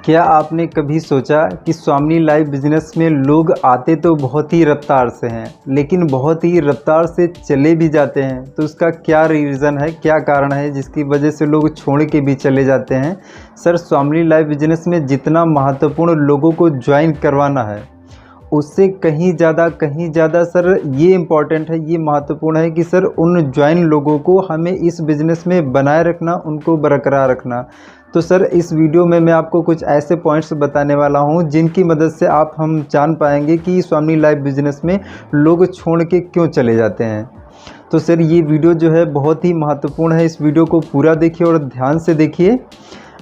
क्या आपने कभी सोचा कि स्वामी लाइफ बिजनेस में लोग आते तो बहुत ही रफ्तार से हैं, लेकिन बहुत ही रफ्तार से चले भी जाते हैं? तो उसका क्या रीज़न है, क्या कारण है जिसकी वजह से लोग छोड़ के भी चले जाते हैं? सर, स्वामी लाइफ बिजनेस में जितना महत्वपूर्ण लोगों को ज्वाइन करवाना है, उससे कहीं ज़्यादा सर ये इम्पॉर्टेंट है, ये महत्वपूर्ण है कि सर उन ज्वाइन लोगों को हमें इस बिज़नेस में बनाए रखना, उनको बरकरार रखना। तो सर इस वीडियो में मैं आपको कुछ ऐसे पॉइंट्स बताने वाला हूँ जिनकी मदद से हम जान पाएंगे कि स्वामी लाइफ बिज़नेस में लोग छोड़ के क्यों चले जाते हैं। तो सर ये वीडियो जो है बहुत ही महत्वपूर्ण है, इस वीडियो को पूरा देखिए और ध्यान से देखिए।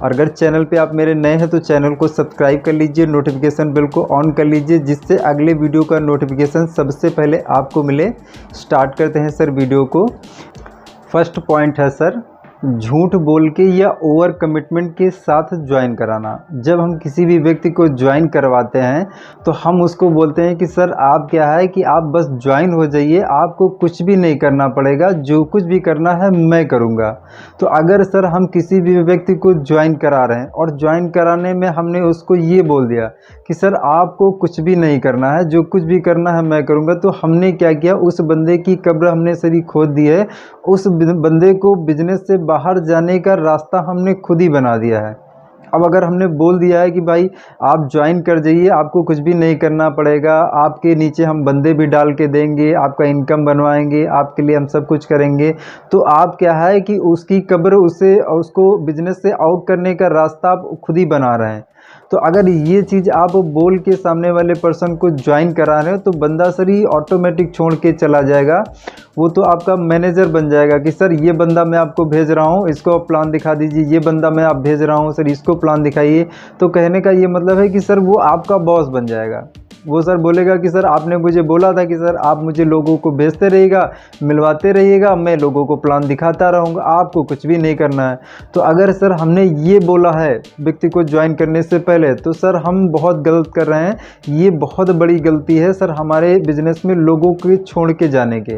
और अगर चैनल पे आप मेरे नए हैं तो चैनल को सब्सक्राइब कर लीजिए, नोटिफिकेशन बेल को ऑन कर लीजिए, जिससे अगले वीडियो का नोटिफिकेशन सबसे पहले आपको मिले। स्टार्ट करते हैं सर वीडियो को। फर्स्ट पॉइंट है सर, झूठ बोल के या ओवर कमिटमेंट के साथ ज्वाइन कराना। जब हम किसी भी व्यक्ति को ज्वाइन करवाते हैं तो हम उसको बोलते हैं कि सर आप क्या है कि आप बस ज्वाइन हो जाइए, आपको कुछ भी नहीं करना पड़ेगा, जो कुछ भी करना है मैं करूँगा। तो अगर सर हम किसी भी व्यक्ति को ज्वाइन करा रहे हैं और ज्वाइन कराने में हमने उसको ये बोल दिया कि सर आपको कुछ भी नहीं करना है, जो कुछ भी करना है मैं करूँगा, तो हमने क्या किया, उस बंदे की कब्र हमने सर खोद दी है। उस बंदे को बिजनेस से बाहर जाने का रास्ता हमने खुद ही बना दिया है। अब अगर हमने बोल दिया है कि भाई आप ज्वाइन कर जाइए, आपको कुछ भी नहीं करना पड़ेगा, आपके नीचे हम बंदे भी डाल के देंगे, आपका इनकम बनवाएंगे, आपके लिए हम सब कुछ करेंगे, तो आप क्या है कि उसकी कब्र, उसको बिजनेस से आउट करने का रास्ता आप खुद ही बना रहे हैं। तो अगर ये चीज़ आप बोल के सामने वाले पर्सन को ज्वाइन करा रहे हो तो बंदा सर ही ऑटोमेटिक छोड़ के चला जाएगा। वो तो आपका मैनेजर बन जाएगा कि सर ये बंदा मैं आपको भेज रहा हूँ, इसको प्लान दिखा दीजिए, ये बंदा मैं आप भेज रहा हूँ सर, इसको प्लान दिखाइए। तो कहने का ये मतलब है कि सर वो आपका बॉस बन जाएगा। वो सर बोलेगा कि सर आपने मुझे बोला था कि सर आप मुझे लोगों को भेजते रहिएगा, मिलवाते रहिएगा, मैं लोगों को प्लान दिखाता रहूँगा, आपको कुछ भी नहीं करना है। तो अगर सर हमने ये बोला है व्यक्ति को ज्वाइन करने से पहले, तो सर हम बहुत गलत कर रहे हैं। ये बहुत बड़ी गलती है सर हमारे बिजनेस में लोगों के छोड़ के जाने के।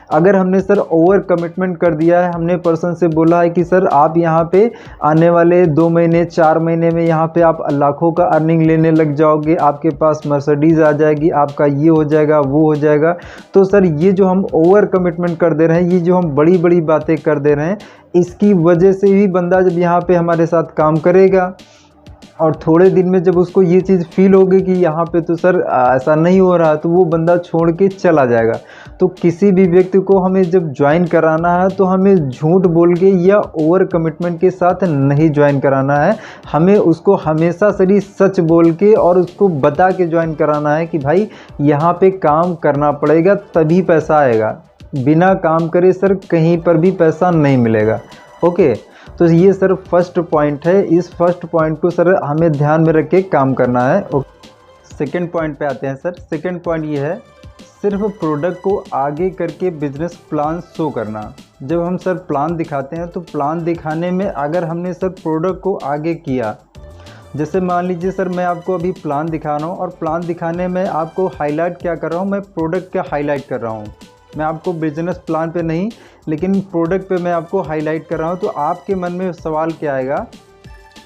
अगर हमने सर ओवर कमिटमेंट कर दिया है, हमने पर्सन से बोला है कि सर आप यहाँ पे आने वाले 2 महीने 4 महीने में यहाँ पे आप लाखों का अर्निंग लेने लग जाओगे, आपके पास मर्सिडीज़ आ जाएगी, आपका ये हो जाएगा, वो हो जाएगा। तो सर ये जो हम ओवर कमिटमेंट कर दे रहे हैं, ये जो हम बड़ी बड़ी बातें कर दे रहे हैं, इसकी वजह से ही बंदा जब यहाँ पे हमारे साथ काम करेगा और थोड़े दिन में जब उसको ये चीज़ फील होगी कि यहाँ पे तो सर ऐसा नहीं हो रहा, तो वो बंदा छोड़ के चला जाएगा। तो किसी भी व्यक्ति को हमें जब ज्वाइन कराना है तो हमें झूठ बोल के या ओवर कमिटमेंट के साथ नहीं ज्वाइन कराना है। हमें उसको हमेशा सही सच बोल के और उसको बता के ज्वाइन कराना है कि भाई यहाँ पे काम करना पड़ेगा तभी पैसा आएगा, बिना काम करे सर कहीं पर भी पैसा नहीं मिलेगा। ओके, तो ये सर फर्स्ट पॉइंट है। इस फर्स्ट पॉइंट को सर हमें ध्यान में रख के काम करना है। सेकंड पॉइंट पे आते हैं सर। सेकंड पॉइंट ये है, सिर्फ प्रोडक्ट को आगे करके बिजनेस प्लान शो करना। जब हम सर प्लान दिखाते हैं तो प्लान दिखाने में अगर हमने सर प्रोडक्ट को आगे किया, जैसे मान लीजिए सर मैं आपको अभी प्लान दिखा रहा हूँ और प्लान दिखाने में आपको हाईलाइट क्या कर रहा हूँ, मैं प्रोडक्ट का हाईलाइट कर रहा हूँ। मैं आपको बिजनेस प्लान पे नहीं लेकिन प्रोडक्ट पे मैं आपको हाईलाइट कर रहा हूँ। तो आपके मन में सवाल क्या आएगा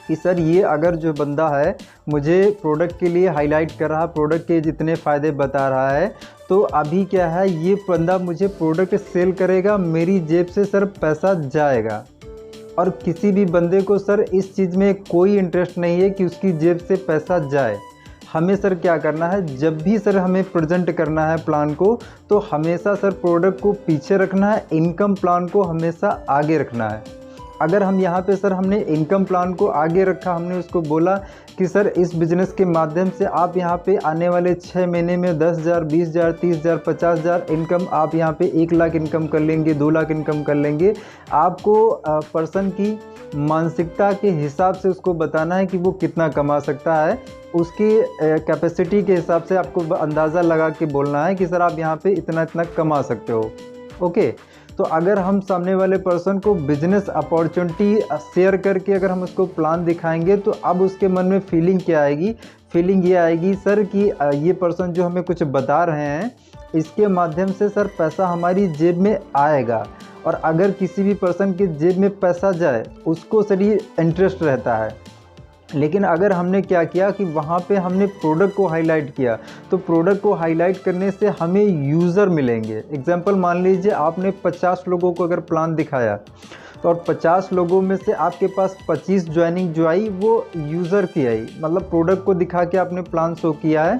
कि सर ये अगर जो बंदा है मुझे प्रोडक्ट के लिए हाईलाइट कर रहा है, प्रोडक्ट के जितने फ़ायदे बता रहा है, तो अभी क्या है ये बंदा मुझे प्रोडक्ट सेल करेगा, मेरी जेब से सर पैसा जाएगा। और किसी भी बंदे को सर इस चीज़ में कोई इंटरेस्ट नहीं है कि उसकी जेब से पैसा जाए। हमें सर क्या करना है, जब भी सर हमें प्रेजेंट करना है प्लान को, तो हमेशा सर प्रोडक्ट को पीछे रखना है, इनकम प्लान को हमेशा आगे रखना है। अगर हम यहाँ पे सर हमने इनकम प्लान को आगे रखा, हमने उसको बोला कि सर इस बिज़नेस के माध्यम से आप यहाँ पे आने वाले 6 महीने में 10,000, 20,000, 30,000, 50,000 इनकम, आप यहाँ पे 1 लाख इनकम कर लेंगे, 2 लाख इनकम कर लेंगे। आपको पर्सन की मानसिकता के हिसाब से उसको बताना है कि वो कितना कमा सकता है, उसकी कैपेसिटी के हिसाब से आपको अंदाज़ा लगा के बोलना है कि सर आप यहाँ पे इतना इतना कमा सकते हो। ओके, तो अगर हम सामने वाले पर्सन को बिजनेस अपॉर्चुनिटी शेयर करके अगर हम उसको प्लान दिखाएंगे, तो अब उसके मन में फीलिंग क्या आएगी, फीलिंग ये आएगी सर कि ये पर्सन जो हमें कुछ बता रहे हैं, इसके माध्यम से सर पैसा हमारी जेब में आएगा। और अगर किसी भी पर्सन के जेब में पैसा जाए, उसको सर ये इंटरेस्ट रहता है। लेकिन अगर हमने क्या किया कि वहाँ पे हमने प्रोडक्ट को हाईलाइट किया, तो प्रोडक्ट को हाईलाइट करने से हमें यूज़र मिलेंगे। एग्जांपल मान लीजिए आपने 50 लोगों को अगर प्लान दिखाया, तो और 50 लोगों में से आपके पास 25 ज्वाइनिंग जो आई वो यूज़र की आई, मतलब प्रोडक्ट को दिखा के आपने प्लान शो किया है।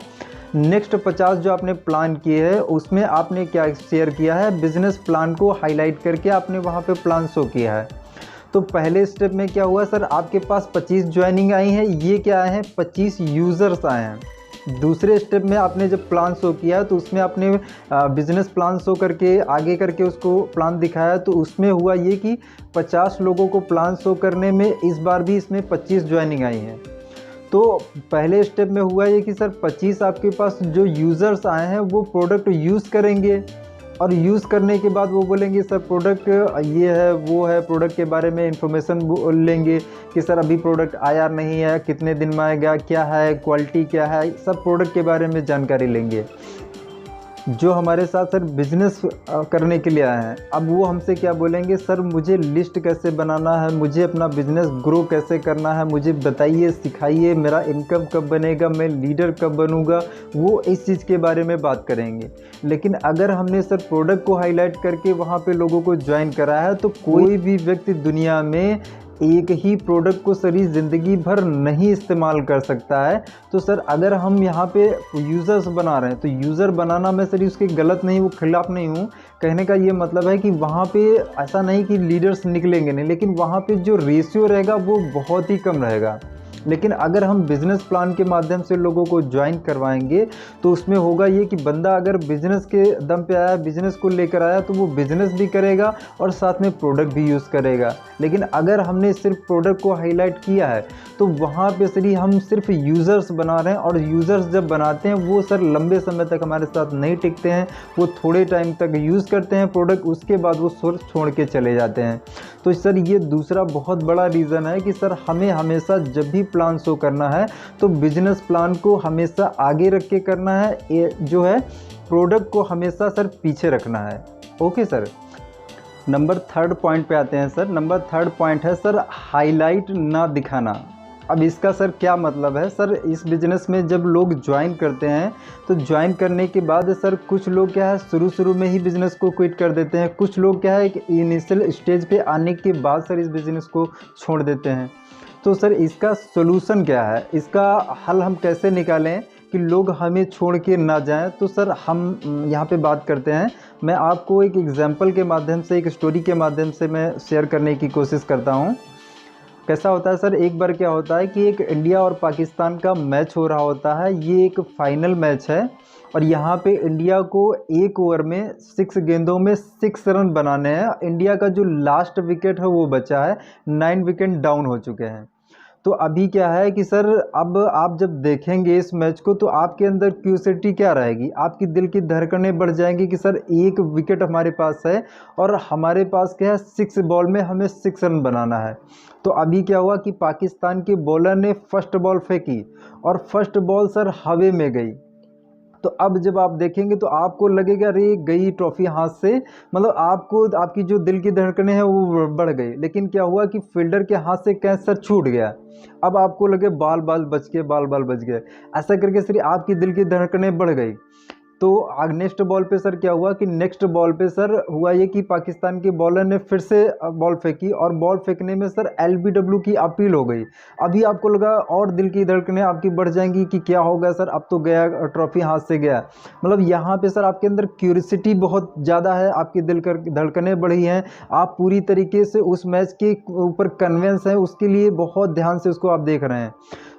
नेक्स्ट 50 जो आपने प्लान किए हैं उसमें आपने क्या शेयर किया है, बिजनेस प्लान को हाईलाइट करके आपने वहाँ पे प्लान शो किया है। तो पहले स्टेप में क्या हुआ सर, आपके पास 25 ज्वाइनिंग आई हैं, ये क्या आए हैं, 25 यूज़र्स आए हैं। दूसरे स्टेप में आपने जब प्लान शो किया तो उसमें आपने बिजनेस प्लान शो करके आगे करके उसको प्लान दिखाया, तो उसमें हुआ ये कि 50 लोगों को प्लान शो करने में इस बार भी इसमें 25 ज्वाइनिंग आई हैं। तो पहले स्टेप में हुआ ये कि सर 25 आपके पास जो यूज़र्स आए हैं वो प्रोडक्ट यूज़ करेंगे, और यूज़ करने के बाद वो बोलेंगे सर प्रोडक्ट ये है वो है, प्रोडक्ट के बारे में इंफॉर्मेशन लेंगे कि सर अभी प्रोडक्ट आया नहीं है, कितने दिन में आएगा, क्या है, क्वालिटी क्या है, सब प्रोडक्ट के बारे में जानकारी लेंगे। जो हमारे साथ सर बिज़नेस करने के लिए आए हैं, अब वो हमसे क्या बोलेंगे, सर मुझे लिस्ट कैसे बनाना है, मुझे अपना बिज़नेस ग्रो कैसे करना है, मुझे बताइए, सिखाइए, मेरा इनकम कब बनेगा, मैं लीडर कब बनूंगा, वो इस चीज़ के बारे में बात करेंगे। लेकिन अगर हमने सर प्रोडक्ट को हाईलाइट करके वहाँ पे लोगों को ज्वाइन कराया है, तो कोई भी व्यक्ति दुनिया में एक ही प्रोडक्ट को सारी ज़िंदगी भर नहीं इस्तेमाल कर सकता है। तो सर अगर हम यहाँ पे यूज़र्स बना रहे हैं, तो यूज़र बनाना मैं सर उसके गलत नहीं, वो खिलाफ़ नहीं हूँ। कहने का ये मतलब है कि वहाँ पे ऐसा नहीं कि लीडर्स निकलेंगे नहीं, लेकिन वहाँ पे जो रेशियो रहेगा वो बहुत ही कम रहेगा। लेकिन अगर हम बिज़नेस प्लान के माध्यम से लोगों को ज्वाइन करवाएंगे, तो उसमें होगा ये कि बंदा अगर बिज़नेस के दम पे आया, बिज़नेस को लेकर आया, तो वो बिज़नेस भी करेगा और साथ में प्रोडक्ट भी यूज़ करेगा। लेकिन अगर हमने सिर्फ प्रोडक्ट को हाईलाइट किया है, तो वहाँ पे सर हम सिर्फ यूज़र्स बना रहे हैं, और यूज़र्स जब बनाते हैं वो सर लंबे समय तक हमारे साथ नहीं टिकते हैं, वो थोड़े टाइम तक यूज़ करते हैं प्रोडक्ट, उसके बाद वो छोड़ के चले जाते हैं। तो सर ये दूसरा बहुत बड़ा रीज़न है कि सर हमें हमेशा जब भी प्लान शो करना है तो बिजनेस प्लान को हमेशा आगे रख के करना है, ये जो है प्रोडक्ट को हमेशा सर पीछे रखना है। ओके सर, नंबर 3 पॉइंट पे आते हैं सर। नंबर 3 पॉइंट है सर हाईलाइट ना दिखाना। अब इसका सर क्या मतलब है, सर इस बिज़नेस में जब लोग ज्वाइन करते हैं, तो ज्वाइन करने के बाद सर कुछ लोग क्या है शुरू में ही बिज़नेस को क्विट कर देते हैं, कुछ लोग क्या है कि इनिशियल स्टेज पे आने के बाद सर इस बिज़नेस को छोड़ देते हैं। तो सर इसका सोल्यूशन क्या है, इसका हल हम कैसे निकालें कि लोग हमें छोड़ के ना जाएं? तो सर हम यहाँ पे बात करते हैं। मैं आपको एक एग्जांपल के माध्यम से, एक स्टोरी के माध्यम से मैं शेयर करने की कोशिश करता हूँ। कैसा होता है सर, एक बार क्या होता है कि एक इंडिया और पाकिस्तान का मैच हो रहा होता है। ये एक फाइनल मैच है, और यहाँ पे इंडिया को एक ओवर में 6 गेंदों में 6 रन बनाने हैं। इंडिया का जो लास्ट विकेट है वो बचा है, 9 विकेट डाउन हो चुके हैं। तो अभी क्या है कि सर अब आप जब देखेंगे इस मैच को, तो आपके अंदर क्यूरियोसिटी क्या रहेगी, आपकी दिल की धड़कनें बढ़ जाएंगी कि सर एक विकेट हमारे पास है और हमारे पास क्या है 6 बॉल में हमें 6 रन बनाना है। तो अभी क्या हुआ कि पाकिस्तान के बॉलर ने फर्स्ट बॉल फेंकी, और फर्स्ट बॉल सर हवे में गई। तो अब जब आप देखेंगे तो आपको लगेगा अरे गई ट्रॉफी हाथ से, मतलब आपको आपकी जो दिल की धड़कनें हैं वो बढ़ गई। लेकिन क्या हुआ कि फील्डर के हाथ से कैच सर छूट गया। अब आपको लगे बाल बाल बच गए, बाल बाल बच गए, ऐसा करके सर आपकी दिल की धड़कनें बढ़ गई। तो नेक्स्ट बॉल पे सर क्या हुआ कि नेक्स्ट बॉल पे सर हुआ ये कि पाकिस्तान के बॉलर ने फिर से बॉल फेंकी, और बॉल फेंकने में सर एलबीडब्ल्यू की अपील हो गई। अभी आपको लगा और दिल की धड़कनें आपकी बढ़ जाएंगी कि क्या होगा सर, अब तो गया, ट्रॉफी हाथ से गया। मतलब यहाँ पे सर आपके अंदर क्यूरियोसिटी बहुत ज़्यादा है, आपकी दिल कर धड़कनें बढ़ी हैं, आप पूरी तरीके से उस मैच के ऊपर कन्विंस हैं, उसके लिए बहुत ध्यान से उसको आप देख रहे हैं।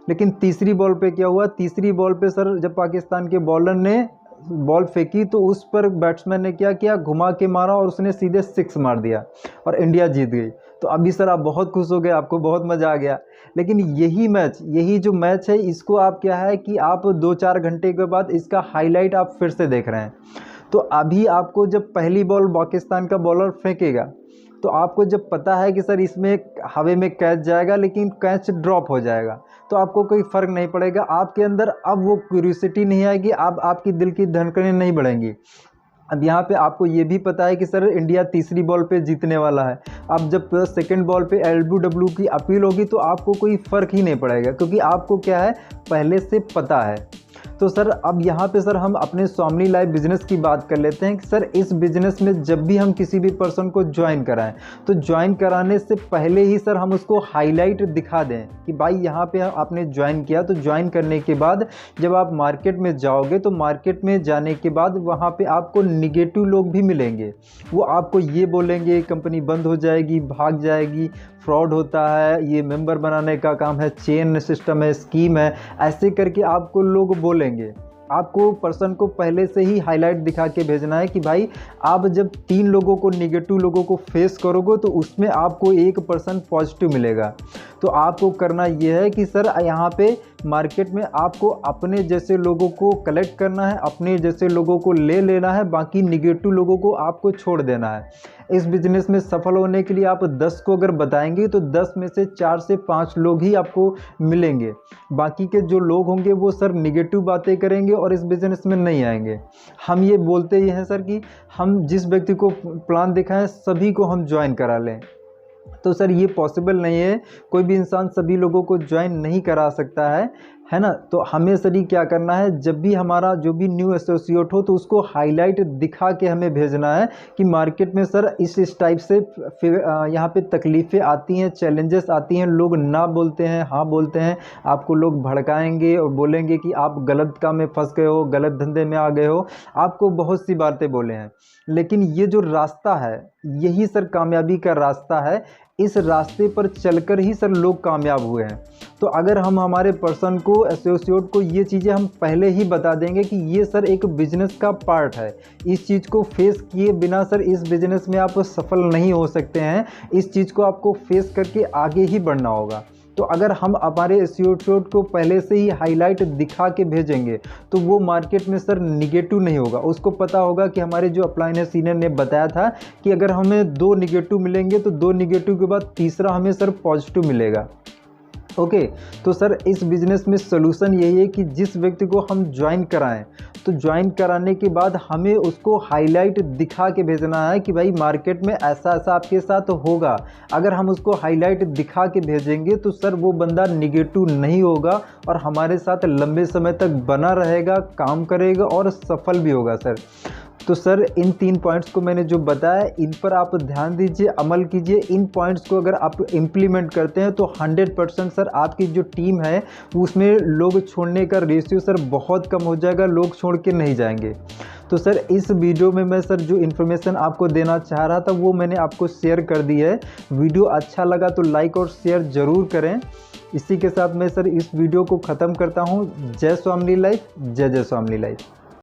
लेकिन तीसरी बॉल पे क्या हुआ, तीसरी बॉल पे सर जब पाकिस्तान के बॉलर ने बॉल फेंकी, तो उस पर बैट्समैन ने क्या किया, घुमा के मारा और उसने सीधे 6 मार दिया, और इंडिया जीत गई। तो अभी सर आप बहुत खुश हो गए, आपको बहुत मज़ा आ गया। लेकिन यही जो मैच है, इसको आप क्या है कि आप 2-4 घंटे के बाद इसका हाईलाइट आप फिर से देख रहे हैं। तो अभी आपको जब पहली बॉल पाकिस्तान का बॉलर फेंकेगा, तो आपको जब पता है कि सर इसमें हवे में कैच जाएगा, लेकिन कैच ड्रॉप हो जाएगा, तो आपको कोई फ़र्क नहीं पड़ेगा। आपके अंदर अब वो क्यूरियोसिटी नहीं आएगी, अब आपकी दिल की धड़कनें नहीं बढ़ेंगी। अब यहाँ पे आपको ये भी पता है कि सर इंडिया तीसरी बॉल पे जीतने वाला है। अब जब सेकंड बॉल पे LBW की अपील होगी तो आपको कोई फ़र्क ही नहीं पड़ेगा, क्योंकि आपको क्या है पहले से पता है। तो सर अब यहाँ पे सर हम अपने स्वामी लाइफ बिजनेस की बात कर लेते हैं कि सर इस बिज़नेस में जब भी हम किसी भी पर्सन को ज्वाइन कराएं तो ज्वाइन कराने से पहले ही सर हम उसको हाईलाइट दिखा दें कि भाई यहाँ पे आपने ज्वाइन किया। तो ज्वाइन करने के बाद जब आप मार्केट में जाओगे तो मार्केट में जाने के बाद वहाँ पे आपको निगेटिव लोग भी मिलेंगे। वो आपको ये बोलेंगे कंपनी बंद हो जाएगी, भाग जाएगी, फ्रॉड होता है, ये मेंबर बनाने का काम है, चेन सिस्टम है, स्कीम है, ऐसे करके आपको लोग बोलेंगे। आपको पर्सन को पहले से ही हाईलाइट दिखा के भेजना है कि भाई आप जब 3 लोगों को निगेटिव लोगों को फेस करोगे तो उसमें आपको 1% पॉजिटिव मिलेगा। तो आपको करना यह है कि सर यहाँ पे मार्केट में आपको अपने जैसे लोगों को कलेक्ट करना है, अपने जैसे लोगों को ले लेना है, बाकी निगेटिव लोगों को आपको छोड़ देना है। इस बिज़नेस में सफल होने के लिए आप 10 को अगर बताएंगे तो 10 में से 4 से 5 लोग ही आपको मिलेंगे। बाकी के जो लोग होंगे वो सर निगेटिव बातें करेंगे और इस बिज़नेस में नहीं आएंगे। हम ये बोलते ही हैं सर कि हम जिस व्यक्ति को प्लान दिखाएं सभी को हम ज्वाइन करा लें। तो सर ये पॉसिबल नहीं है, कोई भी इंसान सभी लोगों को ज्वाइन नहीं करा सकता है ना। तो हमें सर ये क्या करना है, जब भी हमारा जो भी न्यू एसोसिएट हो तो उसको हाईलाइट दिखा के हमें भेजना है कि मार्केट में सर इस टाइप से यहाँ पे तकलीफ़ें आती हैं, चैलेंजेस आती हैं, लोग ना बोलते हैं हाँ बोलते हैं, आपको लोग भड़काएंगे और बोलेंगे कि आप गलत काम में फंस गए हो, गलत धंधे में आ गए हो, आपको बहुत सी बातें बोले हैं। लेकिन ये जो रास्ता है यही सर कामयाबी का रास्ता है। इस रास्ते पर चलकर ही सर लोग कामयाब हुए हैं। तो अगर हम हमारे पर्सन को एसोसिएट को ये चीज़ें हम पहले ही बता देंगे कि ये सर एक बिजनेस का पार्ट है, इस चीज़ को फेस किए बिना सर इस बिजनेस में आप सफल नहीं हो सकते हैं, इस चीज़ को आपको फेस करके आगे ही बढ़ना होगा। तो अगर हम हमारे एसोसिएट को पहले से ही हाईलाइट दिखा के भेजेंगे तो वो मार्केट में सर निगेटिव नहीं होगा। उसको पता होगा कि हमारे जो अपलाइन सीनियर ने बताया था कि अगर हमें 2 निगेटिव मिलेंगे तो 2 निगेटिव के बाद तीसरा हमें सर पॉजिटिव मिलेगा। ओके तो सर इस बिज़नेस में सोल्यूशन यही है कि जिस व्यक्ति को हम ज्वाइन कराएं तो ज्वाइन कराने के बाद हमें उसको हाईलाइट दिखा के भेजना है कि भाई मार्केट में ऐसा ऐसा आपके साथ होगा। अगर हम उसको हाईलाइट दिखा के भेजेंगे तो सर वो बंदा निगेटिव नहीं होगा और हमारे साथ लंबे समय तक बना रहेगा, काम करेगा और सफल भी होगा सर। तो सर इन 3 पॉइंट्स को मैंने जो बताया इन पर आप ध्यान दीजिए, अमल कीजिए। इन पॉइंट्स को अगर आप इम्प्लीमेंट करते हैं तो 100% सर आपकी जो टीम है उसमें लोग छोड़ने का रेशियो सर बहुत कम हो जाएगा, लोग छोड़ के नहीं जाएंगे। तो सर इस वीडियो में मैं सर जो इन्फॉर्मेशन आपको देना चाह रहा था वो मैंने आपको शेयर कर दी है। वीडियो अच्छा लगा तो लाइक और शेयर ज़रूर करें। इसी के साथ मैं सर इस वीडियो को ख़त्म करता हूँ। जय स्वामी लाइफ, जय जय स्वामी लाइफ।